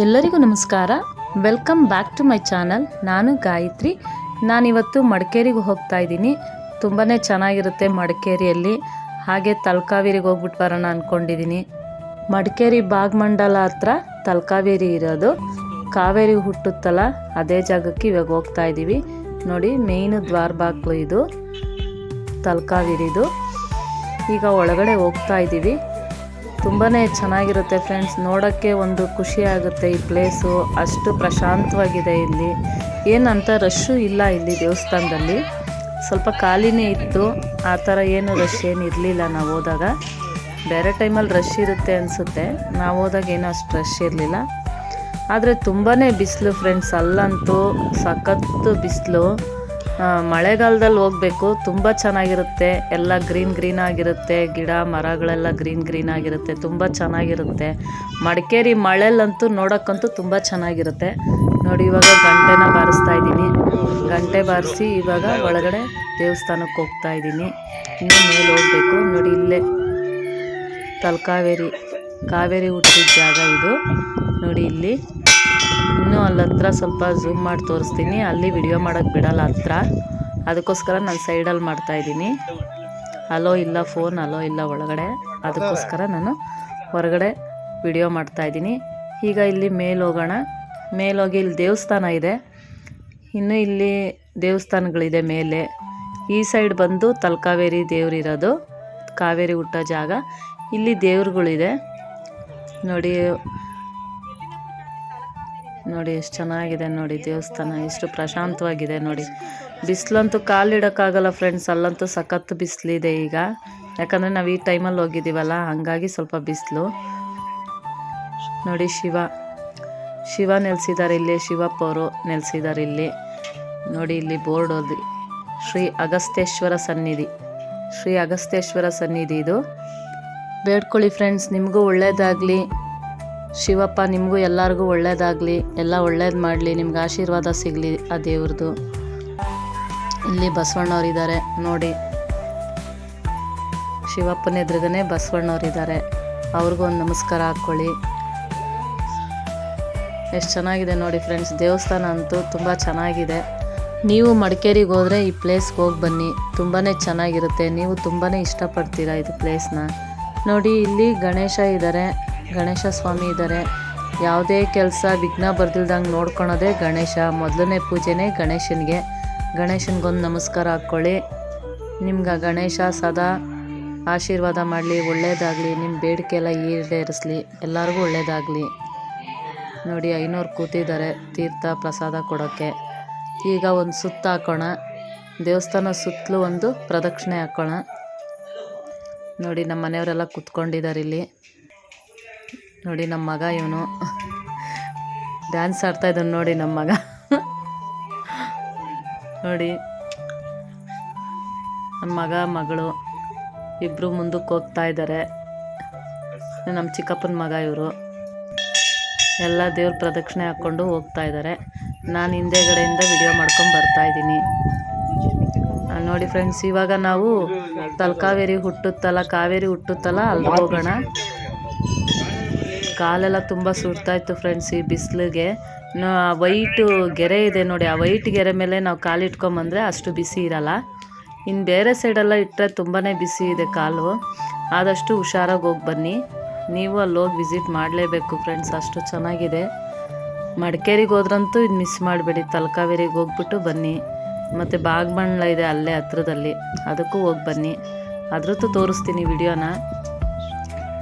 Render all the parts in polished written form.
ಎಲ್ಲರಿಗೂ ನಮಸ್ಕಾರ. Welcome back to my channel. ನಾನು ಗಾಯತ್ರಿ. ನಾನಿವತ್ತು ಮಡಿಕೇರಿಗೆ ಹೋಗ್ತಾ ಇದ್ದೀನಿ. ತುಂಬಾ ಚೆನ್ನಾಗಿರುತ್ತೆ ಮಡಿಕೇರಿಯಲ್ಲಿ. ಹಾಗೆ ತಲಕಾವೇರಿಗೆ ಹೋಗ್ಬಿಟ್ಟು ಬರೋಣ ಅಂದ್ಕೊಂಡಿದ್ದೀನಿ. ಮಡಿಕೇರಿ ಭಾಗಮಂಡಲ ಹತ್ರ ತಲಕಾವೇರಿ ಇರೋದು. ಕಾವೇರಿ ಹುಟ್ಟುತ್ತಲ್ಲ ಅದೇ ಜಾಗಕ್ಕೆ ಇವಾಗ ಹೋಗ್ತಾ ಇದ್ದೀವಿ. ನೋಡಿ, ಮೇಯ್ನು ದ್ವಾರ ಬಾಗ್ಲು ಇದು ತಲಕಾವೇರಿದು. ಈಗ ಒಳಗಡೆ ಹೋಗ್ತಾ ಇದ್ದೀವಿ. ತುಂಬಾ ಚೆನ್ನಾಗಿರುತ್ತೆ ಫ್ರೆಂಡ್ಸ್. ನೋಡೋಕ್ಕೆ ಒಂದು ಖುಷಿ ಆಗುತ್ತೆ. ಈ ಪ್ಲೇಸು ಅಷ್ಟು ಪ್ರಶಾಂತವಾಗಿದೆ. ಇಲ್ಲಿ ಏನಂತ ರಶ್ಶು ಇಲ್ಲ. ಇಲ್ಲಿ ದೇವಸ್ಥಾನದಲ್ಲಿ ಸ್ವಲ್ಪ ಖಾಲಿನೇ ಇತ್ತು. ಆ ಥರ ಏನು ರಶ್ ಏನು ಇರಲಿಲ್ಲ. ನಾವು ಹೋದಾಗ ಬೇರೆ ಟೈಮಲ್ಲಿ ರಶ್ ಇರುತ್ತೆ ಅನಿಸುತ್ತೆ. ನಾವು ಹೋದಾಗ ಏನೋ ಅಷ್ಟು ರಶ್ ಇರಲಿಲ್ಲ. ಆದರೆ ತುಂಬಾ ಬಿಸಿಲು ಫ್ರೆಂಡ್ಸ್. ಅಲ್ಲಂತೂ ಸಖತ್ತು ಬಿಸಿಲು. ಮಳೆಗಾಲದಲ್ಲಿ ಹೋಗಬೇಕು. ತುಂಬ ಚೆನ್ನಾಗಿರುತ್ತೆ. ಎಲ್ಲ ಗ್ರೀನ್ ಆಗಿರುತ್ತೆ. ಗಿಡ ಮರಗಳೆಲ್ಲ ಗ್ರೀನ್ ಆಗಿರುತ್ತೆ. ತುಂಬ ಚೆನ್ನಾಗಿರುತ್ತೆ. ಮಡಿಕೇರಿ ಮಳೆಯಲ್ಲಂತೂ ನೋಡೋಕ್ಕಂತೂ ತುಂಬ ಚೆನ್ನಾಗಿರುತ್ತೆ. ನೋಡಿ, ಇವಾಗ ಗಂಟೆನ ಬಾರಿಸ್ತಾ ಇದ್ದೀನಿ. ಗಂಟೆ ಬಾರಿಸಿ ಇವಾಗ ಒಳಗಡೆ ದೇವಸ್ಥಾನಕ್ಕೆ ಹೋಗ್ತಾ ಇದ್ದೀನಿ. ಇನ್ನೂ ಮೇಲೆ ಹೋಗಬೇಕು. ನೋಡಿ, ಇಲ್ಲೇ ತಲಕಾವೇರಿ ಕಾವೇರಿ ಹುಟ್ಟಿದ ಜಾಗ ಇದು. ನೋಡಿ, ಇಲ್ಲಿ ಇನ್ನೂ ಅಲ್ಲಿ ಹತ್ರ ಸ್ವಲ್ಪ ಝೂಮ್ ಮಾಡಿ ತೋರಿಸ್ತೀನಿ. ಅಲ್ಲಿ ವಿಡಿಯೋ ಮಾಡೋಕ್ಕೆ ಬಿಡಲ್ಲ ಹತ್ರ. ಅದಕ್ಕೋಸ್ಕರ ನಾನು ಸೈಡಲ್ಲಿ ಮಾಡ್ತಾಯಿದ್ದೀನಿ. ಅಲೋ ಇಲ್ಲ, ಫೋನ್ ಅಲೋ ಇಲ್ಲ ಒಳಗಡೆ. ಅದಕ್ಕೋಸ್ಕರ ನಾನು ಹೊರಗಡೆ ವಿಡಿಯೋ ಮಾಡ್ತಾಯಿದ್ದೀನಿ. ಈಗ ಇಲ್ಲಿ ಮೇಲೆ ಹೋಗೋಣ. ಮೇಲೋಗಿ ಇಲ್ಲಿ ದೇವಸ್ಥಾನ ಇದೆ. ಇನ್ನು ಇಲ್ಲಿ ದೇವಸ್ಥಾನಗಳಿದೆ ಮೇಲೆ. ಈ ಸೈಡ್ ಬಂದು ತಲಕಾವೇರಿ ದೇವರಿರೋದು, ಕಾವೇರಿ ಹುಟ್ಟೋ ಜಾಗ. ಇಲ್ಲಿ ದೇವ್ರುಗಳಿದೆ. ನೋಡಿ ಎಷ್ಟು ಚೆನ್ನಾಗಿದೆ. ನೋಡಿ ದೇವಸ್ಥಾನ ಎಷ್ಟು ಪ್ರಶಾಂತವಾಗಿದೆ. ನೋಡಿ, ಬಿಸಿಲಂತೂ ಕಾಲಿಡೋಕ್ಕಾಗಲ್ಲ ಫ್ರೆಂಡ್ಸ್. ಅಲ್ಲಂತೂ ಸಖತ್ತು ಬಿಸಿಲಿದೆ ಈಗ. ಯಾಕಂದರೆ ನಾವು ಈ ಟೈಮಲ್ಲಿ ಹೋಗಿದ್ದೀವಲ್ಲ, ಹಾಗಾಗಿ ಸ್ವಲ್ಪ ಬಿಸಿಲು. ನೋಡಿ, ಶಿವ ನೆಲೆಸಿದ್ದಾರೆ ಇಲ್ಲಿ. ಶಿವಪ್ಪ ಅವರು ನೆಲೆಸಿದ್ದಾರೆ ಇಲ್ಲಿ. ನೋಡಿ, ಇಲ್ಲಿ ಬೋರ್ಡ್ ಓದಿ ಶ್ರೀ ಅಗಸ್ತ್ಯೇಶ್ವರ ಸನ್ನಿಧಿ ಇದು. ಬೇಡ್ಕೊಳ್ಳಿ ಫ್ರೆಂಡ್ಸ್, ನಿಮಗೂ ಒಳ್ಳೆಯದಾಗಲಿ. ಶಿವಪ್ಪ ನಿಮಗೂ ಎಲ್ಲರಿಗೂ ಒಳ್ಳೆಯದಾಗಲಿ. ಎಲ್ಲ ಒಳ್ಳೇದು ಮಾಡಲಿ. ನಿಮ್ಗೆ ಆಶೀರ್ವಾದ ಸಿಗಲಿ ಆ ದೇವ್ರದ್ದು. ಇಲ್ಲಿ ಬಸವಣ್ಣವರಿದ್ದಾರೆ ನೋಡಿ. ಶಿವಪ್ಪನ ಎದುರುಗನೆ ಬಸವಣ್ಣವರಿದ್ದಾರೆ. ಅವ್ರಿಗೂ ಒಂದು ನಮಸ್ಕಾರ ಹಾಕ್ಕೊಳ್ಳಿ. ಎಷ್ಟು ಚೆನ್ನಾಗಿದೆ ನೋಡಿ ಫ್ರೆಂಡ್ಸ್. ದೇವಸ್ಥಾನ ಅಂತೂ ತುಂಬ ಚೆನ್ನಾಗಿದೆ. ನೀವು ಮಡಿಕೇರಿಗೆ ಹೋದರೆ ಈ ಪ್ಲೇಸ್ಗೆ ಹೋಗಿ ಬನ್ನಿ. ತುಂಬಾ ಚೆನ್ನಾಗಿರುತ್ತೆ. ನೀವು ತುಂಬಾ ಇಷ್ಟಪಡ್ತೀರಾ ಇದು ಪ್ಲೇಸ್ನ. ನೋಡಿ, ಇಲ್ಲಿ ಗಣೇಶ ಸ್ವಾಮಿ ಇದ್ದಾರೆ. ಯಾವುದೇ ಕೆಲಸ ವಿಘ್ನ ಬರ್ದಿಲ್ದಂಗೆ ನೋಡ್ಕೊಳೋದೇ ಗಣೇಶ. ಮೊದಲನೇ ಪೂಜೆನೇ ಗಣೇಶನಿಗೊಂದು ನಮಸ್ಕಾರ ಹಾಕ್ಕೊಳ್ಳಿ. ನಿಮ್ಗೆ ಗಣೇಶ ಸದಾ ಆಶೀರ್ವಾದ ಮಾಡಲಿ, ಒಳ್ಳೆಯದಾಗಲಿ. ನಿಮ್ಮ ಬೇಡಿಕೆ ಎಲ್ಲ ಈಡೇರಿಸಲಿ. ಎಲ್ಲರಿಗೂ ಒಳ್ಳೆಯದಾಗಲಿ. ನೋಡಿ, 500 ಕೂತಿದ್ದಾರೆ ತೀರ್ಥ ಪ್ರಸಾದ ಕೊಡೋಕ್ಕೆ. ಈಗ ಒಂದು ಸುತ್ತ ಹಾಕೋಣ. ದೇವಸ್ಥಾನ ಸುತ್ತಲೂ ಒಂದು ಪ್ರದಕ್ಷಿಣೆ ಹಾಕೋಣ. ನೋಡಿ, ನಮ್ಮ ಮನೆಯವರೆಲ್ಲ ಕೂತ್ಕೊಂಡಿದ್ದಾರೆ ಇಲ್ಲಿ. ನೋಡಿ, ನಮ್ಮ ಮಗ ಇವನು ಡ್ಯಾನ್ಸ್ ಆಡ್ತಾ ಇದ್ದಾನೆ. ನೋಡಿ, ನಮ್ಮ ಮಗ ನೋಡಿ, ನನ್ನ ಮಗಳು ಇಬ್ಬರು ಮುಂದಕ್ಕೆ ಹೋಗ್ತಾ ಇದ್ದಾರೆ. ನಮ್ಮ ಚಿಕ್ಕಪ್ಪನ ಮಗ ಇವರು. ಎಲ್ಲ ದೇವ್ರ ಪ್ರದಕ್ಷಿಣೆ ಹಾಕ್ಕೊಂಡು ಹೋಗ್ತಾ ಇದ್ದಾರೆ. ನಾನು ಹಿಂದೆಗಡೆಯಿಂದ ವಿಡಿಯೋ ಮಾಡ್ಕೊಂಡು ಬರ್ತಾಯಿದ್ದೀನಿ. ನೋಡಿ ಫ್ರೆಂಡ್ಸ್, ಇವಾಗ ನಾವು ಕಾವೇರಿ ಹುಟ್ಟುತ್ತಲ್ಲ ಅಲ್ಲಿ ಹೋಗೋಣ. ಕಾಲೆಲ್ಲ ತುಂಬ ಸುಡ್ತಾಯಿತ್ತು ಫ್ರೆಂಡ್ಸ್ ಈ ಬಿಸಿಲಿಗೆ. ವೈಟು ಗೆರೆ ಇದೆ ನೋಡಿ. ಆ ವೈಟ್ ಗೆರೆ ಮೇಲೆ ನಾವು ಕಾಲಿಟ್ಕೊಂಬಂದರೆ ಅಷ್ಟು ಬಿಸಿ ಇರಲ್ಲ. ಇನ್ನು ಬೇರೆ ಸೈಡೆಲ್ಲ ಇಟ್ಟರೆ ತುಂಬಾ ಬಿಸಿ ಇದೆ ಕಾಲು. ಆದಷ್ಟು ಹುಷಾರಾಗಿ ಹೋಗಿ ಬನ್ನಿ. ನೀವು ಅಲ್ಲಿ ಹೋಗಿ ವಿಸಿಟ್ ಮಾಡಲೇಬೇಕು ಫ್ರೆಂಡ್ಸ್. ಅಷ್ಟು ಚೆನ್ನಾಗಿದೆ. ಮಡಿಕೇರಿಗೆ ಹೋದ್ರಂತೂ ಇದು ಮಿಸ್ ಮಾಡಬೇಡಿ. ತಲಕಾವೇರಿಗೆ ಹೋಗ್ಬಿಟ್ಟು ಬನ್ನಿ. ಮತ್ತು ಭಾಗಮಂಡಲ ಇದೆ ಅಲ್ಲೇ ಹತ್ರದಲ್ಲಿ, ಅದಕ್ಕೂ ಹೋಗಿ ಬನ್ನಿ. ಅದ್ರದ್ದು ತೋರಿಸ್ತೀನಿ ವಿಡಿಯೋನ.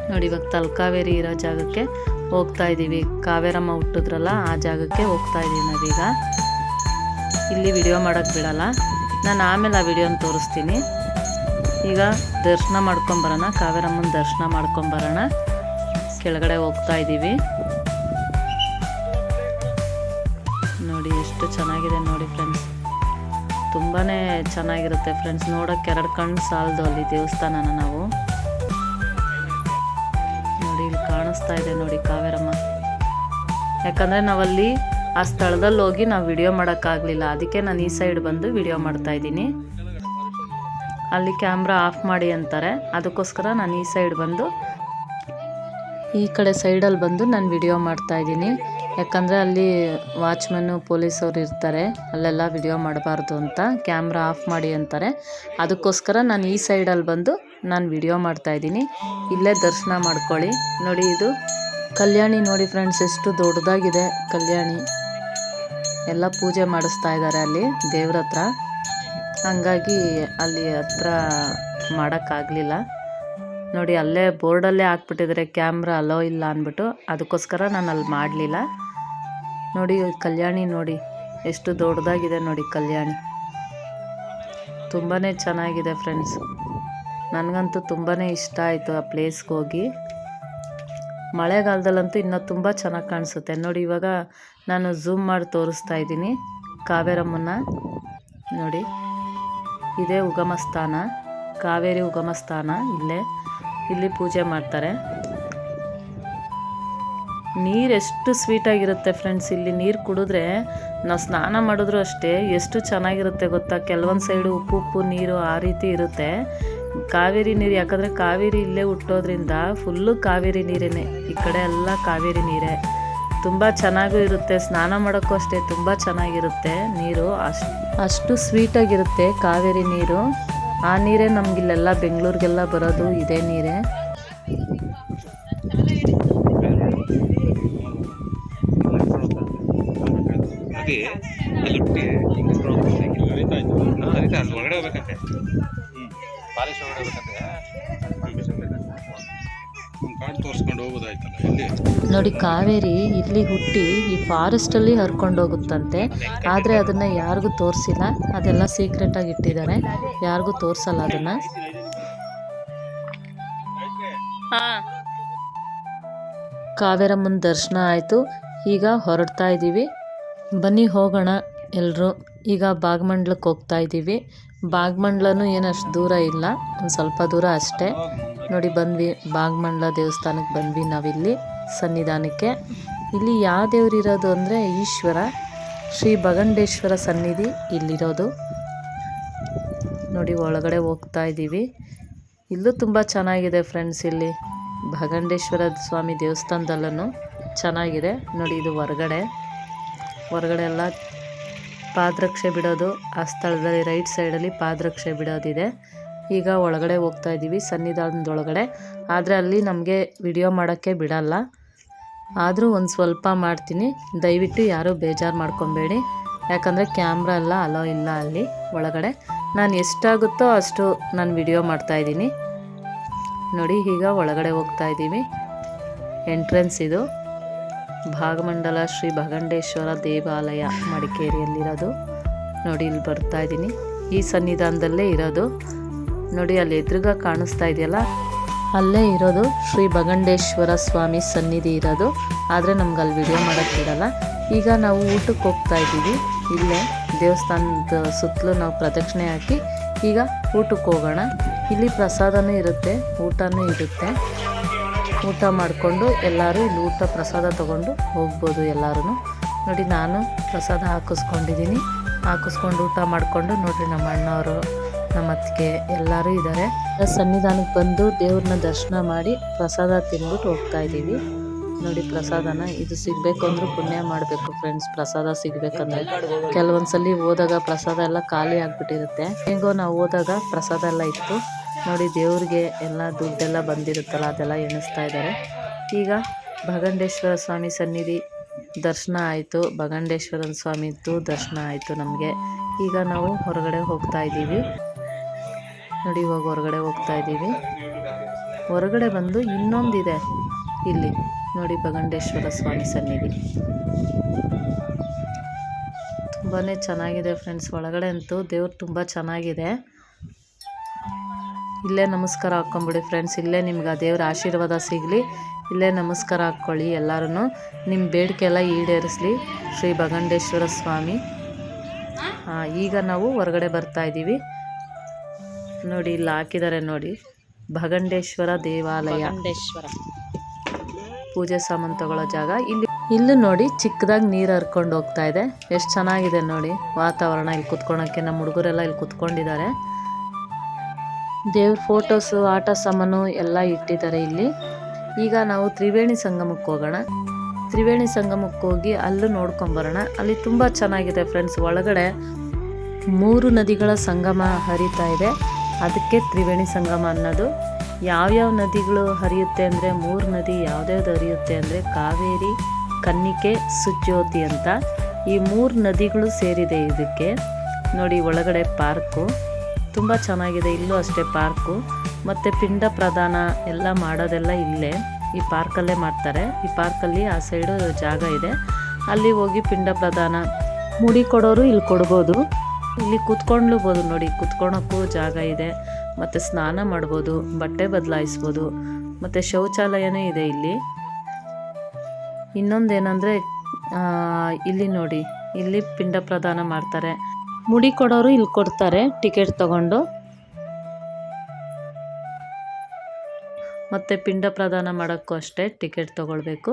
ನೋಡಿ, ಇವಾಗ ತಲಕಾವೇರಿ ಇರೋ ಜಾಗಕ್ಕೆ ಹೋಗ್ತಾ ಇದ್ದೀವಿ. ಕಾವೇರಮ್ಮ ಹುಟ್ಟಿದ್ರಲ್ಲ ಆ ಜಾಗಕ್ಕೆ ಹೋಗ್ತಾ ಇದ್ದೀವಿ ನಾವೀಗ. ಇಲ್ಲಿ ವಿಡಿಯೋ ಮಾಡೋಕ್ಕೆ ಬಿಡಲ್ಲ. ನಾನು ಆಮೇಲೆ ಆ ವಿಡಿಯೋನ ತೋರಿಸ್ತೀನಿ. ಈಗ ದರ್ಶನ ಮಾಡ್ಕೊಂಬರೋಣ. ಕಾವೇರಮ್ಮನ ದರ್ಶನ ಮಾಡ್ಕೊಂಬರೋಣ. ಕೆಳಗಡೆ ಹೋಗ್ತಾ ಇದ್ದೀವಿ. ನೋಡಿ, ಎಷ್ಟು ಚೆನ್ನಾಗಿದೆ ನೋಡಿ ಫ್ರೆಂಡ್ಸ್. ತುಂಬಾ ಚೆನ್ನಾಗಿರುತ್ತೆ ಫ್ರೆಂಡ್ಸ್. ನೋಡೋಕ್ಕೆ 2 ಕಣ್ಣು ಸಾಲದು ಅಲ್ಲಿ ದೇವಸ್ಥಾನನ. ನಾವು ನೋಡಿ, ಇಲ್ಲಿ ಕಾಣಿಸ್ತಾ ಇದೆ ನೋಡಿ ಕಾವೇರಮ್ಮ. ಯಾಕಂದರೆ ನಾವಲ್ಲಿ ಆ ಸ್ಥಳದಲ್ಲಿ ಹೋಗಿ ನಾವು ವಿಡಿಯೋ ಮಾಡೋಕ್ಕಾಗಲಿಲ್ಲ. ಅದಕ್ಕೆ ನಾನು ಈ ಸೈಡ್ ಬಂದು ವಿಡಿಯೋ ಮಾಡ್ತಾಯಿದ್ದೀನಿ. ಅಲ್ಲಿ ಕ್ಯಾಮ್ರಾ ಆಫ್ ಮಾಡಿ ಅಂತಾರೆ. ಅದಕ್ಕೋಸ್ಕರ ನಾನು ಈ ಸೈಡ್ ಬಂದು ಈ ಕಡೆ ಸೈಡಲ್ಲಿ ಬಂದು ನಾನು ವಿಡಿಯೋ ಮಾಡ್ತಾಯಿದ್ದೀನಿ. ಯಾಕಂದರೆ ಅಲ್ಲಿ ವಾಚ್ಮನ್ನು ಪೊಲೀಸವ್ರು ಇರ್ತಾರೆ, ಅಲ್ಲೆಲ್ಲ ವಿಡಿಯೋ ಮಾಡಬಾರ್ದು ಅಂತ ಕ್ಯಾಮ್ರಾ ಆಫ್ ಮಾಡಿ ಅಂತಾರೆ. ಅದಕ್ಕೋಸ್ಕರ ನಾನು ಈ ಸೈಡಲ್ಲಿ ಬಂದು ನಾನು ವಿಡಿಯೋ ಮಾಡ್ತಾಯಿದ್ದೀನಿ. ಇಲ್ಲೇ ದರ್ಶನ ಮಾಡ್ಕೊಳ್ಳಿ. ನೋಡಿ ಇದು ಕಲ್ಯಾಣಿ ನೋಡಿ ಫ್ರೆಂಡ್ಸ್, ಎಷ್ಟು ದೊಡ್ಡದಾಗಿದೆ ಕಲ್ಯಾಣಿ. ಎಲ್ಲ ಪೂಜೆ ಮಾಡಿಸ್ತಾ ಇದ್ದಾರೆ ಅಲ್ಲಿ ದೇವ್ರ ಹತ್ರ. ಹಾಗಾಗಿ ಅಲ್ಲಿ ಹತ್ರ ಮಾಡೋಕ್ಕಾಗಲಿಲ್ಲ. ನೋಡಿ ಅಲ್ಲೇ ಬೋರ್ಡಲ್ಲೇ ಹಾಕ್ಬಿಟ್ಟಿದ್ದಾರೆ ಕ್ಯಾಮ್ರಾ ಅಲೋ ಇಲ್ಲ ಅಂದ್ಬಿಟ್ಟು, ಅದಕ್ಕೋಸ್ಕರ ನಾನು ಅಲ್ಲಿ ಮಾಡಲಿಲ್ಲ. ನೋಡಿ ಕಲ್ಯಾಣಿ ನೋಡಿ ಎಷ್ಟು ದೊಡ್ಡದಾಗಿದೆ ನೋಡಿ ಕಲ್ಯಾಣಿ. ತುಂಬಾ ಚೆನ್ನಾಗಿದೆ ಫ್ರೆಂಡ್ಸ್. ನನಗಂತೂ ತುಂಬಾ ಇಷ್ಟ ಆಯಿತು ಆ ಪ್ಲೇಸ್ಗೆ ಹೋಗಿ. ಮಳೆಗಾಲದಲ್ಲಂತೂ ಇನ್ನೂ ತುಂಬ ಚೆನ್ನಾಗಿ ಕಾಣಿಸುತ್ತೆ. ನೋಡಿ ಇವಾಗ ನಾನು ಝೂಮ್ ಮಾಡಿ ತೋರಿಸ್ತಾ ಇದ್ದೀನಿ ಕಾವೇರಮ್ಮನ. ನೋಡಿ ಇದೇ ಉಗಮ ಸ್ಥಾನ, ಕಾವೇರಿ ಉಗಮ ಸ್ಥಾನ. ಇಲ್ಲಿ ಪೂಜೆ ಮಾಡ್ತಾರೆ. ನೀರು ಎಷ್ಟು ಸ್ವೀಟಾಗಿರುತ್ತೆ ಫ್ರೆಂಡ್ಸ್. ಇಲ್ಲಿ ನೀರು ಕುಡಿದ್ರೆ ನಾವು ಸ್ನಾನ ಮಾಡಿದ್ರು ಅಷ್ಟೇ ಎಷ್ಟು ಚೆನ್ನಾಗಿರುತ್ತೆ ಗೊತ್ತಾ. ಕೆಲವೊಂದು ಸೈಡು ಉಪ್ಪು ಉಪ್ಪು ನೀರು ಆ ರೀತಿ ಇರುತ್ತೆ. ಕಾವೇರಿ ನೀರು, ಯಾಕಂದರೆ ಕಾವೇರಿ ಇಲ್ಲೇ ಹುಟ್ಟೋದ್ರಿಂದ ಫುಲ್ಲು ಕಾವೇರಿ ನೀರೇ. ಈ ಕಡೆ ಎಲ್ಲ ಕಾವೇರಿ ನೀರೇ. ತುಂಬ ಚೆನ್ನಾಗೂ ಇರುತ್ತೆ, ಸ್ನಾನ ಮಾಡೋಕ್ಕೂ ಅಷ್ಟೇ ತುಂಬ ಚೆನ್ನಾಗಿರುತ್ತೆ ನೀರು. ಅಷ್ಟು ಸ್ವೀಟಾಗಿರುತ್ತೆ ಕಾವೇರಿ ನೀರು. ಆ ನೀರೇ ನಮಗಿಲ್ಲೆಲ್ಲ ಬೆಂಗಳೂರಿಗೆಲ್ಲ ಬರೋದು ಇದೇ ನೀರೇ. ನೋಡಿ ಕಾವೇರಿ ಇಲ್ಲಿ ಹುಟ್ಟಿ ಈ ಫಾರೆಸ್ಟಲ್ಲಿ ಹರ್ಕೊಂಡು ಹೋಗುತ್ತಂತೆ. ಆದರೆ ಅದನ್ನು ಯಾರಿಗೂ ತೋರಿಸಿಲ್ಲ, ಅದೆಲ್ಲ ಸೀಕ್ರೆಟಾಗಿ ಇಟ್ಟಿದ್ದಾರೆ, ಯಾರಿಗೂ ತೋರಿಸಲ್ಲ ಅದನ್ನು. ಕಾವೇರಮ್ಮನ ದರ್ಶನ ಆಯಿತು. ಈಗ ಹೊರಡ್ತಾ ಇದ್ದೀವಿ. ಬನ್ನಿ ಹೋಗೋಣ ಎಲ್ಲರೂ. ಈಗ ಭಾಗಮಂಡ್ಲಕ್ಕೆ ಹೋಗ್ತಾ ಇದ್ದೀವಿ. ಭಾಗಮಂಡ್ಲನೂ ಏನಷ್ಟು ದೂರ ಇಲ್ಲ, ಒಂದು ಸ್ವಲ್ಪ ದೂರ ಅಷ್ಟೇ. ನೋಡಿ ಬಂದ್ವಿ, ಭಾಗಮಂಡ್ಲ ದೇವಸ್ಥಾನಕ್ಕೆ ಬಂದ್ವಿ ನಾವಿಲ್ಲಿ ಸನ್ನಿಧಾನಕ್ಕೆ. ಇಲ್ಲಿ ಯಾವ ದೇವ್ರು ಇರೋದು ಅಂದರೆ ಈಶ್ವರ, ಶ್ರೀ ಭಗಂಡೇಶ್ವರ ಸನ್ನಿಧಿ ಇಲ್ಲಿರೋದು. ನೋಡಿ ಒಳಗಡೆ ಹೋಗ್ತಾ ಇದ್ದೀವಿ. ಇಲ್ಲೂ ತುಂಬ ಚೆನ್ನಾಗಿದೆ ಫ್ರೆಂಡ್ಸ್. ಇಲ್ಲಿ ಭಗಂಡೇಶ್ವರ ಸ್ವಾಮಿ ದೇವಸ್ಥಾನದಲ್ಲೂ ಚೆನ್ನಾಗಿದೆ. ನೋಡಿ ಇದು ಹೊರಗಡೆ ಎಲ್ಲ ಪಾದರಕ್ಷೆ ಬಿಡೋದು, ಆ ಸ್ಥಳದಲ್ಲಿ ರೈಟ್ ಸೈಡಲ್ಲಿ ಪಾದರಕ್ಷೆ ಬಿಡೋದಿದೆ. ಈಗ ಒಳಗಡೆ ಹೋಗ್ತಾ ಇದ್ದೀವಿ ಸನ್ನಿಧಾನದೊಳಗಡೆ. ಆದರೆ ಅಲ್ಲಿ ನಮಗೆ ವಿಡಿಯೋ ಮಾಡೋಕ್ಕೆ ಬಿಡಲ್ಲ, ಆದರೂ ಒಂದು ಸ್ವಲ್ಪ ಮಾಡ್ತೀನಿ. ದಯವಿಟ್ಟು ಯಾರೂ ಬೇಜಾರು ಮಾಡ್ಕೊಬೇಡಿ, ಯಾಕಂದರೆ ಕ್ಯಾಮ್ರಾ ಎಲ್ಲ ಅಲೋ ಇಲ್ಲ ಅಲ್ಲಿ ಒಳಗಡೆ. ನಾನು ಎಷ್ಟಾಗುತ್ತೋ ಅಷ್ಟು ನಾನು ವಿಡಿಯೋ ಮಾಡ್ತಾಯಿದ್ದೀನಿ. ನೋಡಿ ಈಗ ಒಳಗಡೆ ಹೋಗ್ತಾ ಇದ್ದೀವಿ. ಎಂಟ್ರೆನ್ಸ್ ಇದು ಭಾಗಮಂಡಲ ಶ್ರೀ ಭಗಂಡೇಶ್ವರ ದೇವಾಲಯ ಮಡಿಕೇರಿಯಲ್ಲಿರೋದು. ನೋಡಿ ಇಲ್ಲಿ ಬರ್ತಾ ಇದ್ದೀನಿ, ಈ ಸನ್ನಿಧಾನದಲ್ಲೇ ಇರೋದು. ನೋಡಿ ಅಲ್ಲಿ ಎದುರುಗ ಕಾಣಿಸ್ತಾ ಇದೆಯಲ್ಲ, ಅಲ್ಲೇ ಇರೋದು ಶ್ರೀ ಭಗಂಡೇಶ್ವರ ಸ್ವಾಮಿ ಸನ್ನಿಧಿ ಇರೋದು. ಆದರೆ ನಮ್ಗೆ ಅಲ್ಲಿ ವಿಡಿಯೋ ಮಾಡೋಕ್ಕೆ ಬಿಡಲ್ಲ. ಈಗ ನಾವು ಊಟಕ್ಕೆ ಹೋಗ್ತಾ ಇದ್ದೀವಿ. ಇಲ್ಲೇ ದೇವಸ್ಥಾನದ ಸುತ್ತಲೂ ನಾವು ಪ್ರದಕ್ಷಿಣೆ ಹಾಕಿ ಈಗ ಊಟಕ್ಕೆ ಹೋಗೋಣ. ಇಲ್ಲಿ ಪ್ರಸಾದನೂ ಇರುತ್ತೆ, ಊಟನೂ ಇರುತ್ತೆ. ಊಟ ಮಾಡಿಕೊಂಡು ಎಲ್ಲರೂ ಇಲ್ಲಿ ಊಟ ಪ್ರಸಾದ ತೊಗೊಂಡು ಹೋಗ್ಬೋದು ಎಲ್ಲರೂ. ನೋಡಿ ನಾನು ಪ್ರಸಾದ ಹಾಕಿಸ್ಕೊಂಡಿದ್ದೀನಿ. ಹಾಕಿಸ್ಕೊಂಡು ಊಟ ಮಾಡಿಕೊಂಡು ನೋಡಿರಿ ನಮ್ಮ ಅಣ್ಣವರು, ನಮ್ಮ ಅತ್ತಿಗೆ ಎಲ್ಲರೂ ಇದ್ದಾರೆ. ಸನ್ನಿಧಾನಕ್ಕೆ ಬಂದು ದೇವ್ರನ್ನ ದರ್ಶನ ಮಾಡಿ ಪ್ರಸಾದ ತಿಂದ್ಬಿಟ್ಟು ಹೋಗ್ತಾ ಇದ್ದೀವಿ. ನೋಡಿ ಪ್ರಸಾದನ ಇದು ಸಿಗಬೇಕು ಅಂದರೂ ಪುಣ್ಯ ಮಾಡಬೇಕು ಫ್ರೆಂಡ್ಸ್. ಪ್ರಸಾದ ಸಿಗಬೇಕಂದ್ರೆ ಕೆಲವೊಂದ್ಸಲಿ ಹೋದಾಗ ಪ್ರಸಾದ ಎಲ್ಲ ಖಾಲಿ ಆಗಿಬಿಟ್ಟಿರುತ್ತೆ. ಹೇಗೋ ನಾವು ಹೋದಾಗ ಪ್ರಸಾದ ಎಲ್ಲ ಇತ್ತು. ನೋಡಿ ದೇವ್ರಿಗೆ ಎಲ್ಲ ದುಡ್ಡೆಲ್ಲ ಬಂದಿರುತ್ತಲ್ಲ ಅದೆಲ್ಲ ಎಣಿಸ್ತಾ ಇದ್ದಾರೆ. ಈಗ ಭಗಂಡೇಶ್ವರ ಸ್ವಾಮಿ ಸನ್ನಿಧಿ ದರ್ಶನ ಆಯಿತು. ಭಗಂಡೇಶ್ವರನ ಸ್ವಾಮಿದ್ದು ದರ್ಶನ ಆಯಿತು ನಮಗೆ. ಈಗ ನಾವು ಹೊರಗಡೆ ಹೋಗ್ತಾ ಇದ್ದೀವಿ. ನೋಡಿ ಇವಾಗ ಹೊರಗಡೆ ಹೋಗ್ತಾ ಇದ್ದೀವಿ. ಹೊರಗಡೆ ಬಂದು ಇನ್ನೊಂದಿದೆ ಇಲ್ಲಿ ನೋಡಿ ಭಗಂಡೇಶ್ವರ ಸ್ವಾಮಿ ಸನ್ನಿಧಿ. ತುಂಬಾ ಚೆನ್ನಾಗಿದೆ ಫ್ರೆಂಡ್ಸ್. ಒಳಗಡೆ ಅಂತೂ ದೇವ್ರು ತುಂಬ ಚೆನ್ನಾಗಿದೆ. ಇಲ್ಲೇ ನಮಸ್ಕಾರ ಹಾಕ್ಕೊಂಬಿಡಿ ಫ್ರೆಂಡ್ಸ್. ಇಲ್ಲೇ ನಿಮ್ಗೆ ಆ ದೇವ್ರ ಆಶೀರ್ವಾದ ಸಿಗಲಿ. ಇಲ್ಲೇ ನಮಸ್ಕಾರ ಹಾಕ್ಕೊಳ್ಳಿ ಎಲ್ಲರೂ. ನಿಮ್ಮ ಬೇಡಿಕೆ ಎಲ್ಲ ಈಡೇರಿಸಲಿ ಶ್ರೀ ಭಗಂಡೇಶ್ವರ ಸ್ವಾಮಿ. ಈಗ ನಾವು ಹೊರಗಡೆ ಬರ್ತಾ ಇದ್ದೀವಿ. ನೋಡಿ ಇಲ್ಲಿ ಹಾಕಿದ್ದಾರೆ ನೋಡಿ ಭಗಂಡೇಶ್ವರ ದೇವಾಲಯ, ಪೂಜೆ ಸಾಮಾನು ತಗೊಳ್ಳೋ ಜಾಗ. ಇಲ್ಲೂ ನೋಡಿ ಚಿಕ್ಕದಾಗಿ ನೀರು ಹರ್ಕೊಂಡು ಹೋಗ್ತಾ ಇದೆ. ಎಷ್ಟು ಚೆನ್ನಾಗಿದೆ ನೋಡಿ ವಾತಾವರಣ. ಇಲ್ಲಿ ಕುತ್ಕೊಳಕ್ಕೆ ನಮ್ಮ ಹುಡುಗರೆಲ್ಲ ಇಲ್ಲಿ ಕುತ್ಕೊಂಡಿದ್ದಾರೆ. ದೇವ್ರ ಫೋಟೋಸು, ಆಟ ಸಾಮಾನು ಎಲ್ಲ ಇಟ್ಟಿದ್ದಾರೆ ಇಲ್ಲಿ. ಈಗ ನಾವು ತ್ರಿವೇಣಿ ಸಂಗಮಕ್ಕೆ ಹೋಗೋಣ. ತ್ರಿವೇಣಿ ಸಂಗಮಕ್ಕೆ ಹೋಗಿ ಅಲ್ಲೂ ನೋಡ್ಕೊಂಬರೋಣ. ಅಲ್ಲಿ ತುಂಬ ಚೆನ್ನಾಗಿದೆ ಫ್ರೆಂಡ್ಸ್. ಒಳಗಡೆ 3 ನದಿಗಳ ಸಂಗಮ ಹರಿತಾ ಇದೆ, ಅದಕ್ಕೆ ತ್ರಿವೇಣಿ ಸಂಗಮ ಅನ್ನೋದು. ಯಾವ್ಯಾವ ನದಿಗಳು ಹರಿಯುತ್ತೆ ಅಂದರೆ 3 ನದಿ ಯಾವ್ದ್ಯಾವ್ದು ಹರಿಯುತ್ತೆ ಅಂದರೆ ಕಾವೇರಿ, ಕನ್ನಿಕೆ, ಸುಜ್ಯೋತಿ ಅಂತ ಈ 3 ನದಿಗಳು ಸೇರಿದೆ ಇದಕ್ಕೆ. ನೋಡಿ ಒಳಗಡೆ ಪಾರ್ಕು ತುಂಬ ಚೆನ್ನಾಗಿದೆ. ಇಲ್ಲೂ ಅಷ್ಟೇ ಪಾರ್ಕು ಮತ್ತು ಪಿಂಡ ಪ್ರದಾನ ಎಲ್ಲ ಮಾಡೋದೆಲ್ಲ ಇಲ್ಲೇ ಈ ಪಾರ್ಕಲ್ಲೇ ಮಾಡ್ತಾರೆ. ಈ ಪಾರ್ಕಲ್ಲಿ ಆ ಸೈಡು ಜಾಗ ಇದೆ, ಅಲ್ಲಿ ಹೋಗಿ ಪಿಂಡ ಪ್ರದಾನ ಮುಡಿ ಕೊಡೋರು ಇಲ್ಲಿ ಕೊಡ್ಬೋದು. ಇಲ್ಲಿ ಕೂತ್ಕೊಂಡ್ಲೂಬೋದು. ನೋಡಿ ಕೂತ್ಕೊಳಕ್ಕೂ ಜಾಗ ಇದೆ, ಮತ್ತು ಸ್ನಾನ ಮಾಡ್ಬೋದು, ಬಟ್ಟೆ ಬದಲಾಯಿಸ್ಬೋದು, ಮತ್ತು ಶೌಚಾಲಯನೂ ಇದೆ ಇಲ್ಲಿ. ಇನ್ನೊಂದೇನೆಂದರೆ ಇಲ್ಲಿ ನೋಡಿ, ಇಲ್ಲಿ ಪಿಂಡ ಪ್ರದಾನ ಮಾಡ್ತಾರೆ. ಮುಡಿ ಕೊಡೋರು ಇಲ್ಲಿ ಕೊಡ್ತಾರೆ ಟಿಕೆಟ್ ತಗೊಂಡು. ಮತ್ತು ಪಿಂಡ ಪ್ರದಾನ ಮಾಡೋಕ್ಕೂ ಅಷ್ಟೇ ಟಿಕೆಟ್ ತೊಗೊಳ್ಬೇಕು.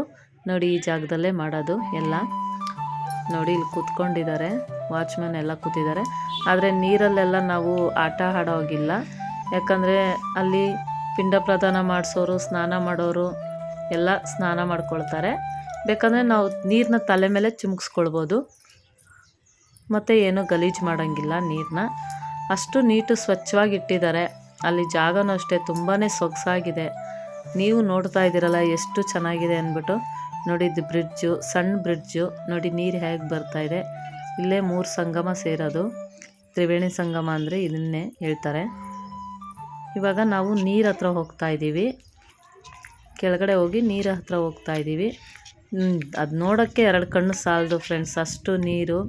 ನೋಡಿ ಈ ಜಾಗದಲ್ಲೇ ಮಾಡೋದು ಎಲ್ಲ. ನೋಡಿ ಇಲ್ಲಿ ಕೂತ್ಕೊಂಡಿದ್ದಾರೆ, ವಾಚ್ಮ್ಯಾನ್ ಎಲ್ಲ ಕೂತಿದ್ದಾರೆ. ಆದರೆ ನೀರಲ್ಲೆಲ್ಲ ನಾವು ಆಟ ಆಡೋಗಿಲ್ಲ, ಯಾಕಂದರೆ ಅಲ್ಲಿ ಪಿಂಡ ಪ್ರದಾನ ಮಾಡಿಸೋರು, ಸ್ನಾನ ಮಾಡೋರು ಎಲ್ಲ ಸ್ನಾನ ಮಾಡ್ಕೊಳ್ತಾರೆ. ಬೇಕಂದರೆ ನಾವು ನೀರನ್ನ ತಲೆ ಮೇಲೆ ಚಿಮುಕ್ಸ್ಕೊಳ್ಬೋದು, ಮತ್ತು ಏನೂ ಗಲೀಜು ಮಾಡೋಂಗಿಲ್ಲ ನೀರನ್ನ. ಅಷ್ಟು ನೀಟು ಸ್ವಚ್ಛವಾಗಿ ಇಟ್ಟಿದ್ದಾರೆ. ಅಲ್ಲಿ ಜಾಗನೂ ಅಷ್ಟೇ ತುಂಬಾ ಸೊಗಸಾಗಿದೆ. ನೀವು ನೋಡ್ತಾ ಇದ್ದೀರಲ್ಲ ಎಷ್ಟು ಚೆನ್ನಾಗಿದೆ ಅಂದ್ಬಿಟ್ಟು. ನೋಡಿ ಇದು ಬ್ರಿಡ್ಜು, ಸಣ್ಣ ಬ್ರಿಡ್ಜು. ನೋಡಿ ನೀರು ಹೇಗೆ ಬರ್ತಾಯಿದೆ. ಇಲ್ಲೇ 3 ಸಂಗಮ ಸೇರೋದು. ತ್ರಿವೇಣಿ ಸಂಗಮ ಅಂದರೆ ಇದನ್ನೇ ಹೇಳ್ತಾರೆ. ಇವಾಗ ನಾವು ನೀರು ಹತ್ರ ಹೋಗ್ತಾ ಇದ್ದೀವಿ. ಕೆಳಗಡೆ ಹೋಗಿ ನೀರು ಹತ್ರ ಹೋಗ್ತಾ ಇದ್ದೀವಿ. ಅದು ನೋಡೋಕ್ಕೆ 2 ಕಣ್ಣು ಸಾಲದು ಫ್ರೆಂಡ್ಸ್, ಅಷ್ಟು ನೀರು.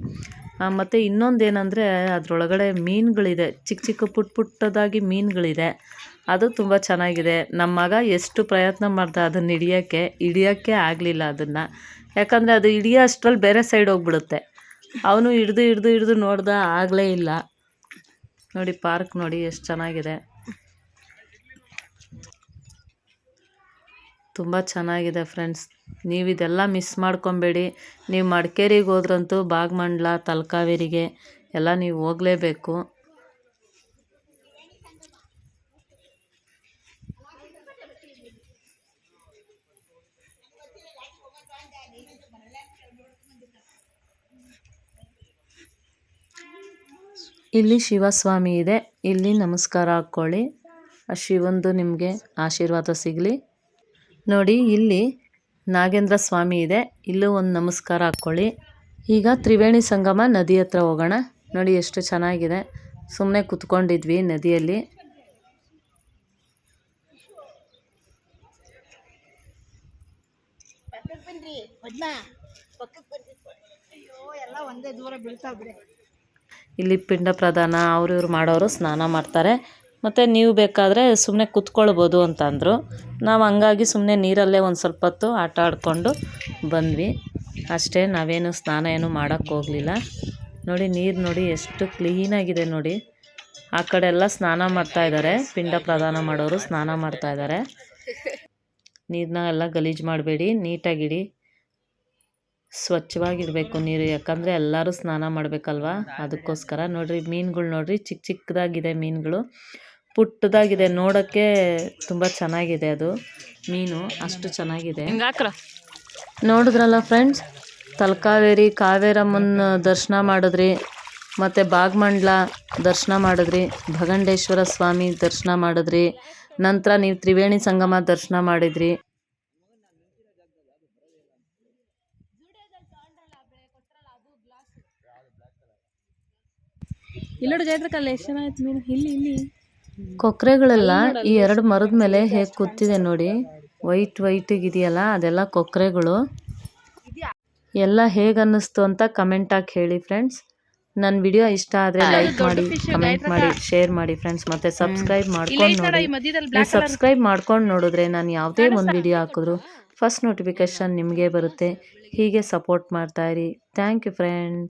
ಮತ್ತು ಇನ್ನೊಂದೇನೆಂದರೆ ಅದರೊಳಗಡೆ ಮೀನುಗಳಿದೆ, ಚಿಕ್ಕ ಚಿಕ್ಕ ಪುಟ್ಟದಾಗಿ ಮೀನುಗಳಿದೆ. ಅದು ತುಂಬ ಚೆನ್ನಾಗಿದೆ. ನಮ್ಮ ಮಗ ಎಷ್ಟು ಪ್ರಯತ್ನ ಮಾಡ್ದ ಅದನ್ನು ಹಿಡಿಯೋಕ್ಕೆ ಆಗಲಿಲ್ಲ ಅದನ್ನು, ಯಾಕಂದರೆ ಅದು ಹಿಡಿಯೋ ಅಷ್ಟರಲ್ಲಿ ಬೇರೆ ಸೈಡ್ ಹೋಗ್ಬಿಡುತ್ತೆ. ಅವನು ಹಿಡ್ದು ನೋಡ್ದ, ಆಗಲೇ ಇಲ್ಲ. ನೋಡಿ ಪಾರ್ಕ್ ನೋಡಿ ಎಷ್ಟು ಚೆನ್ನಾಗಿದೆ, ತುಂಬ ಚೆನ್ನಾಗಿದೆ ಫ್ರೆಂಡ್ಸ್. ನೀವು ಇದೆಲ್ಲ ಮಿಸ್ ಮಾಡ್ಕೊಬೇಡಿ. ನೀವು ಮಡಿಕೇರಿಗೆ ಹೋದ್ರಂತೂ ಭಾಗಮಂಡಲ, ತಲಕಾವೇರಿಗೆ ಎಲ್ಲ ನೀವು ಹೋಗಲೇಬೇಕು. ಇಲ್ಲಿ ಶಿವಸ್ವಾಮಿ ಇದೆ, ಇಲ್ಲಿ ನಮಸ್ಕಾರ ಹಾಕ್ಕೊಳ್ಳಿ. ಆ ಶಿವಂದು ನಿಮಗೆ ಆಶೀರ್ವಾದ ಸಿಗಲಿ. ನೋಡಿ ಇಲ್ಲಿ ನಾಗೇಂದ್ರ ಸ್ವಾಮಿ ಇದೆ, ಇಲ್ಲೂ ಒಂದು ನಮಸ್ಕಾರ ಹಾಕ್ಕೊಳ್ಳಿ. ಈಗ ತ್ರಿವೇಣಿ ಸಂಗಮ ನದಿ ಹತ್ರ ಹೋಗೋಣ. ನೋಡಿ ಎಷ್ಟು ಚೆನ್ನಾಗಿದೆ. ಸುಮ್ಮನೆ ಕೂತ್ಕೊಂಡಿದ್ವಿ ನದಿಯಲ್ಲಿ. ಇಲ್ಲಿ ಪಿಂಡ ಪ್ರದಾನ ಅವ್ರಿವ್ರು ಮಾಡೋರು ಸ್ನಾನ ಮಾಡ್ತಾರೆ. ಮತ್ತು ನೀವು ಬೇಕಾದರೆ ಸುಮ್ಮನೆ ಕೂತ್ಕೊಳ್ಬೋದು ಅಂತಂದರು. ನಾವು ಹಂಗಾಗಿ ಸುಮ್ಮನೆ ನೀರಲ್ಲೇ ಒಂದು ಸ್ವಲ್ಪ ಹೊತ್ತು ಆಟ ಆಡಿಕೊಂಡು ಬಂದ್ವಿ ಅಷ್ಟೇ. ನಾವೇನು ಸ್ನಾನ ಏನು ಮಾಡೋಕ್ಕೆ ಹೋಗಲಿಲ್ಲ. ನೋಡಿ ನೀರು ನೋಡಿ ಎಷ್ಟು ಕ್ಲೀನಾಗಿದೆ ನೋಡಿ. ಆ ಕಡೆ ಎಲ್ಲ ಸ್ನಾನ ಮಾಡ್ತಾಯಿದ್ದಾರೆ, ಪಿಂಡ ಪ್ರದಾನ ಮಾಡೋರು ಸ್ನಾನ ಮಾಡ್ತಾಯಿದ್ದಾರೆ. ನೀರನ್ನ ಎಲ್ಲ ಗಲೀಜು ಮಾಡಬೇಡಿ, ನೀಟಾಗಿಡಿ, ಸ್ವಚ್ಛವಾಗಿರಬೇಕು ನೀರು, ಯಾಕಂದರೆ ಎಲ್ಲರೂ ಸ್ನಾನ ಮಾಡಬೇಕಲ್ವ, ಅದಕ್ಕೋಸ್ಕರ. ನೋಡಿರಿ ಮೀನುಗಳು ನೋಡಿರಿ, ಚಿಕ್ಕ ಚಿಕ್ಕದಾಗಿದೆ ಮೀನುಗಳು, ಪುಟ್ಟದಾಗಿದೆ. ನೋಡೋಕ್ಕೆ ತುಂಬ ಚೆನ್ನಾಗಿದೆ ಅದು ಮೀನು, ಅಷ್ಟು ಚೆನ್ನಾಗಿದೆ. ನೋಡಿದ್ರಲ್ಲ ಫ್ರೆಂಡ್ಸ್, ತಲಕಾವೇರಿ ಕಾವೇರಮ್ಮನ ದರ್ಶನ ಮಾಡಿದ್ರಿ, ಮತ್ತು ಭಾಗಮಂಡಲ ದರ್ಶನ ಮಾಡಿದ್ರಿ, ಭಗಂಡೇಶ್ವರ ಸ್ವಾಮಿ ದರ್ಶನ ಮಾಡಿದ್ರಿ, ನಂತರ ನೀವು ತ್ರಿವೇಣಿ ಸಂಗಮ ದರ್ಶನ ಮಾಡಿದ್ರಿ. ಕೊಕ್ರೆಗಳೆಲ್ಲ ಈ 2 ಮರದ ಮೇಲೆ ಹೇಗೆ ಕೂತಿದೆ ನೋಡಿ, ವೈಟಿಗಿದೆಯಲ್ಲ ಅದೆಲ್ಲ ಕೊಕ್ರೆಗಳು. ಎಲ್ಲ ಹೇಗೆ ಅನ್ನಿಸ್ತು ಅಂತ ಕಮೆಂಟ್ ಹಾಕಿ ಹೇಳಿ ಫ್ರೆಂಡ್ಸ್. ನನ್ನ ವಿಡಿಯೋ ಇಷ್ಟ ಆದರೆ ಲೈಕ್ ಮಾಡಿ, ಕಮೆಂಟ್ ಮಾಡಿ, ಶೇರ್ ಮಾಡಿ ಫ್ರೆಂಡ್ಸ್. ಮತ್ತು ಸಬ್ಸ್ಕ್ರೈಬ್ ಮಾಡ್ಕೊಂಡು ನೋಡಿ. ನೀವು ಸಬ್ಸ್ಕ್ರೈಬ್ ಮಾಡ್ಕೊಂಡು ನೋಡಿದ್ರೆ ನಾನು ಯಾವುದೇ ಒಂದು ವಿಡಿಯೋ ಹಾಕಿದ್ರು ಫಸ್ಟ್ ನೋಟಿಫಿಕೇಷನ್ ನಿಮಗೆ ಬರುತ್ತೆ. ಹೀಗೆ ಸಪೋರ್ಟ್ ಮಾಡ್ತಾಯಿರಿ. Thank you friends.